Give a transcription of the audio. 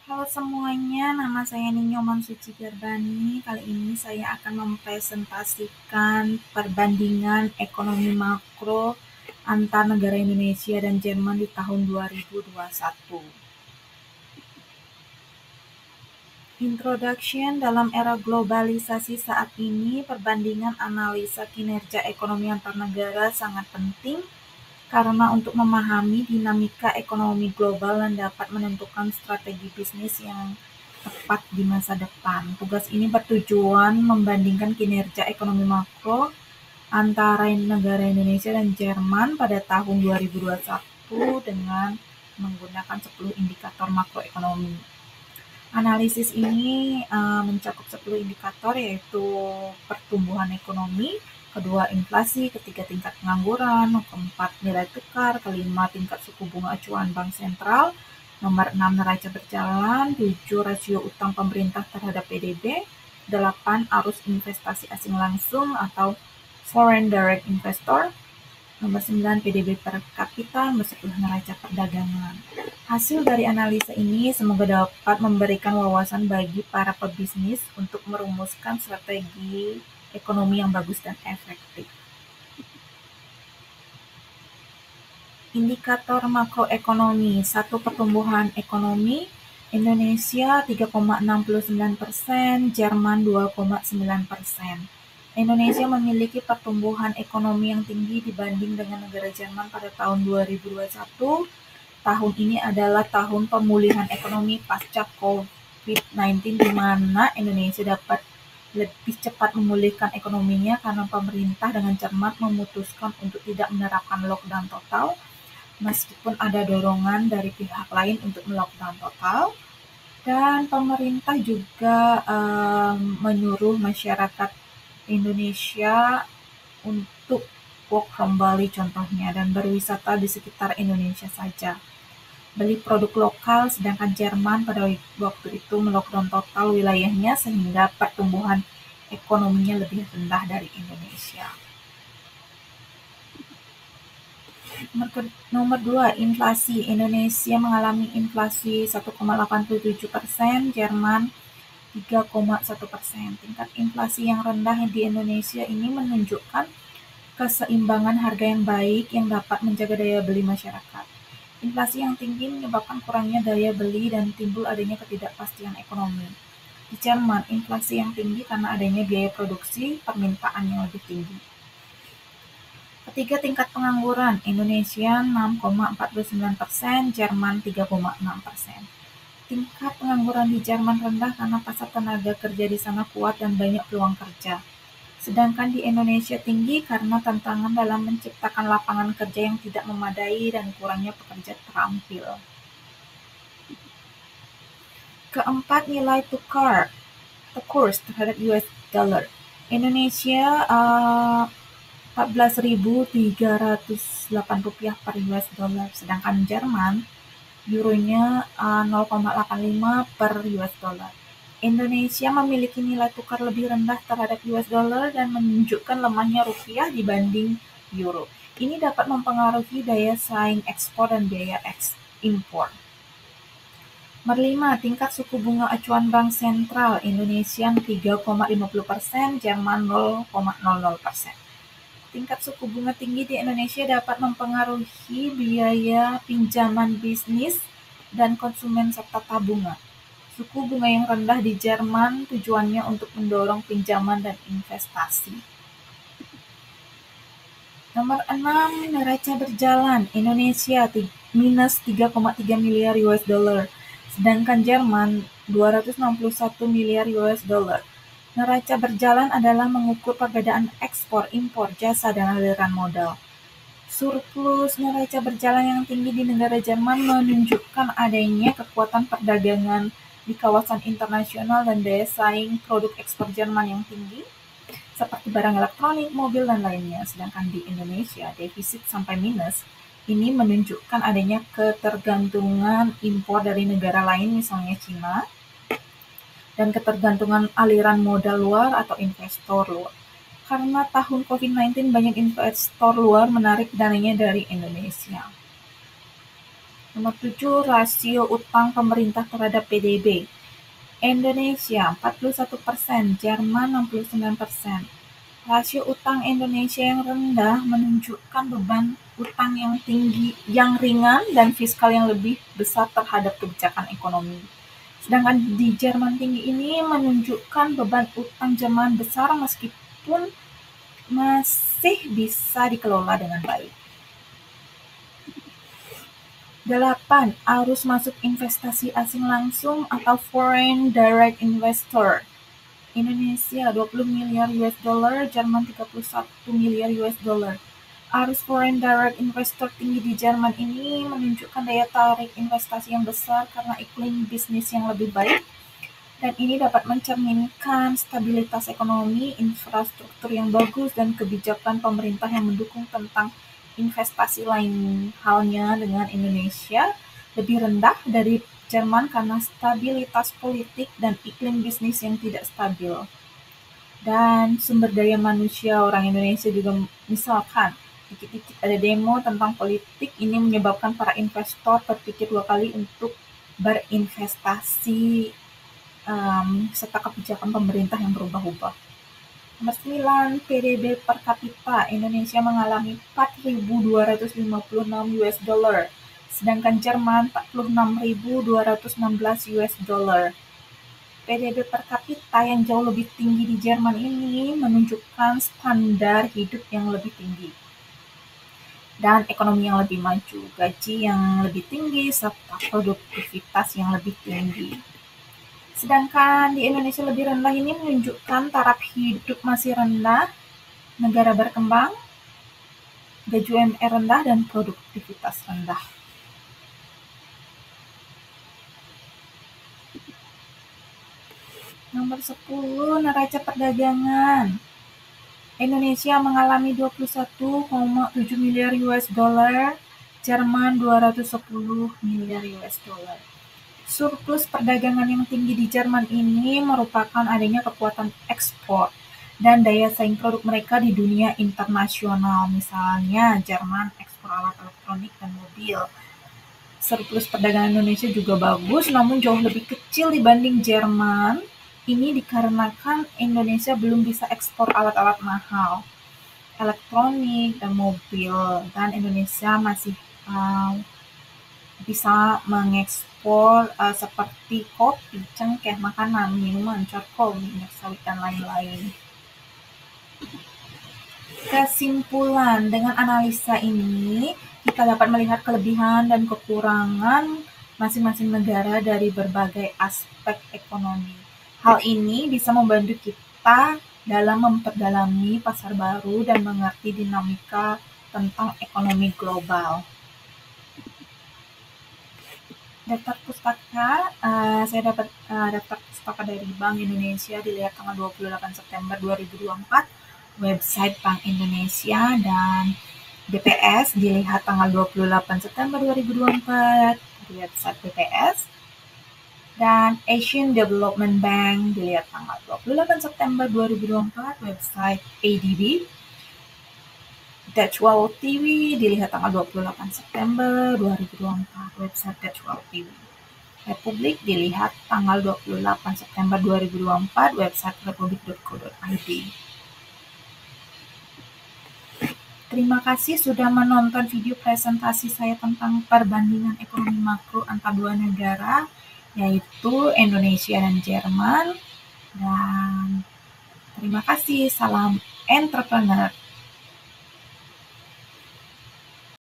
Halo semuanya, nama saya Ninyoman Suci Garbani. Kali ini saya akan mempresentasikan perbandingan ekonomi makro antar negara Indonesia dan Jerman di tahun 2021. Introduction. Dalam era globalisasi saat ini, perbandingan analisa kinerja ekonomi antar negara sangat penting karena untuk memahami dinamika ekonomi global dan dapat menentukan strategi bisnis yang tepat di masa depan. Tugas ini bertujuan membandingkan kinerja ekonomi makro antara negara Indonesia dan Jerman pada tahun 2021 dengan menggunakan 10 indikator makroekonomi. Analisis ini mencakup 10 indikator, yaitu pertumbuhan ekonomi, kedua inflasi, ketiga tingkat pengangguran, keempat nilai tukar, kelima tingkat suku bunga acuan bank sentral, nomor 6 neraca berjalan, 7 rasio utang pemerintah terhadap PDB, 8 arus investasi asing langsung atau foreign direct investor, nomor 9 PDB per kapita, nomor 10 neraca perdagangan. Hasil dari analisa ini semoga dapat memberikan wawasan bagi para pebisnis untuk merumuskan strategi ekonomi yang bagus dan efektif. Indikator makroekonomi. 1. Pertumbuhan ekonomi. Indonesia 3,69%, Jerman 2,9%. Indonesia memiliki pertumbuhan ekonomi yang tinggi dibanding dengan negara Jerman pada tahun 2021. Tahun ini adalah tahun pemulihan ekonomi pasca COVID-19, di mana Indonesia dapat lebih cepat memulihkan ekonominya karena pemerintah dengan cermat memutuskan untuk tidak menerapkan lockdown total, meskipun ada dorongan dari pihak lain untuk melockdown total. Dan pemerintah juga menyuruh masyarakat Indonesia untuk work from Bali contohnya, dan berwisata di sekitar Indonesia saja. Beli produk lokal, sedangkan Jerman pada waktu itu melockdown total wilayahnya sehingga pertumbuhan ekonominya lebih rendah dari Indonesia. Nomor 2, inflasi. Indonesia mengalami inflasi 1,87%, Jerman 3,1%. Tingkat inflasi yang rendah di Indonesia ini menunjukkan keseimbangan harga yang baik yang dapat menjaga daya beli masyarakat. Inflasi yang tinggi menyebabkan kurangnya daya beli dan timbul adanya ketidakpastian ekonomi. Di Jerman, inflasi yang tinggi karena adanya biaya produksi, permintaan yang lebih tinggi. Ketiga, tingkat pengangguran. Indonesia 6,49%, Jerman 3,6%. Tingkat pengangguran di Jerman rendah karena pasar tenaga kerja di sana kuat dan banyak peluang kerja. Sedangkan di Indonesia tinggi karena tantangan dalam menciptakan lapangan kerja yang tidak memadai dan kurangnya pekerja terampil. Keempat, nilai tukar kurs terhadap US dollar. Indonesia 14.308 rupiah per US dollar, sedangkan Jerman euronya 0,85 per US dollar. Indonesia memiliki nilai tukar lebih rendah terhadap US dollar dan menunjukkan lemahnya rupiah dibanding euro. Ini dapat mempengaruhi daya saing ekspor dan biaya impor. Nomor 5, tingkat suku bunga acuan bank sentral. Indonesia 3,50%, Jerman 0,00%. Tingkat suku bunga tinggi di Indonesia dapat mempengaruhi biaya pinjaman bisnis dan konsumen serta tabungan. Suku bunga yang rendah di Jerman tujuannya untuk mendorong pinjaman dan investasi. Nomor 6, neraca berjalan. Indonesia minus 3,3 miliar US dollar, sedangkan Jerman 261 miliar US dollar. Neraca berjalan adalah mengukur perbedaan ekspor, impor, jasa, dan aliran modal. Surplus neraca berjalan yang tinggi di negara Jerman menunjukkan adanya kekuatan perdagangan di kawasan internasional dan daya saing produk ekspor Jerman yang tinggi, seperti barang elektronik, mobil, dan lainnya. Sedangkan di Indonesia, defisit sampai minus ini menunjukkan adanya ketergantungan impor dari negara lain, misalnya Cina, dan ketergantungan aliran modal luar atau investor luar. Karena tahun COVID-19, banyak investor luar menarik dananya dari Indonesia. Nomor 7, rasio utang pemerintah terhadap PDB. Indonesia 41%, Jerman 69%. Rasio utang Indonesia yang rendah menunjukkan beban utang yang tinggi, yang ringan, dan fiskal yang lebih besar terhadap kebijakan ekonomi. Sedangkan di Jerman tinggi ini menunjukkan beban utang Jerman besar meskipun masih bisa dikelola dengan baik. 8. Arus masuk investasi asing langsung atau foreign direct investor. Indonesia 20 miliar US dollar, Jerman 31 miliar US dollar. Arus foreign direct investor tinggi di Jerman ini menunjukkan daya tarik investasi yang besar karena iklim bisnis yang lebih baik, dan ini dapat mencerminkan stabilitas ekonomi, infrastruktur yang bagus, dan kebijakan pemerintah yang mendukung tentang investasi. Lain halnya dengan Indonesia, lebih rendah dari Jerman karena stabilitas politik dan iklim bisnis yang tidak stabil. Dan sumber daya manusia orang Indonesia juga, misalkan dikit-dikit ada demo tentang politik, ini menyebabkan para investor berpikir dua kali untuk berinvestasi serta kebijakan pemerintah yang berubah-ubah. Nomor 9, PDB per kapita Indonesia mengalami 4.256 US dollar, sedangkan Jerman 46.216 US dollar. PDB per kapita yang jauh lebih tinggi di Jerman ini menunjukkan standar hidup yang lebih tinggi dan ekonomi yang lebih maju, gaji yang lebih tinggi, serta produktivitas yang lebih tinggi. Sedangkan di Indonesia lebih rendah ini menunjukkan taraf hidup masih rendah, negara berkembang, gaji UMR rendah, dan produktivitas rendah. Nomor 10, neraca perdagangan. Indonesia mengalami 21,7 miliar US dollar, Jerman 210 miliar US dollar. Surplus perdagangan yang tinggi di Jerman ini merupakan adanya kekuatan ekspor dan daya saing produk mereka di dunia internasional. Misalnya, Jerman ekspor alat elektronik dan mobil. Surplus perdagangan Indonesia juga bagus, namun jauh lebih kecil dibanding Jerman. Ini dikarenakan Indonesia belum bisa ekspor alat-alat mahal, elektronik, dan mobil, dan Indonesia masih bisa mengekspor seperti kopi, cengkeh, makanan, minuman, charcoal, minyak sawit, dan lain-lain. Kesimpulan, dengan analisa ini kita dapat melihat kelebihan dan kekurangan masing-masing negara dari berbagai aspek ekonomi. Hal ini bisa membantu kita dalam memperdalami pasar baru dan mengerti dinamika tentang ekonomi global. Daftar pustaka, saya dapat daftar pustaka dari Bank Indonesia dilihat tanggal 28 September 2024, website Bank Indonesia, dan BPS dilihat tanggal 28 September 2024, website BPS, dan Asian Development Bank dilihat tanggal 28 September 2024, website ADB. Dutch World TV dilihat tanggal 28 September 2024, website Dutch World TV. Republik dilihat tanggal 28 September 2024, website republik.co.id. Terima kasih sudah menonton video presentasi saya tentang perbandingan ekonomi makro antar dua negara, yaitu Indonesia dan Jerman. Dan terima kasih, salam entrepreneur.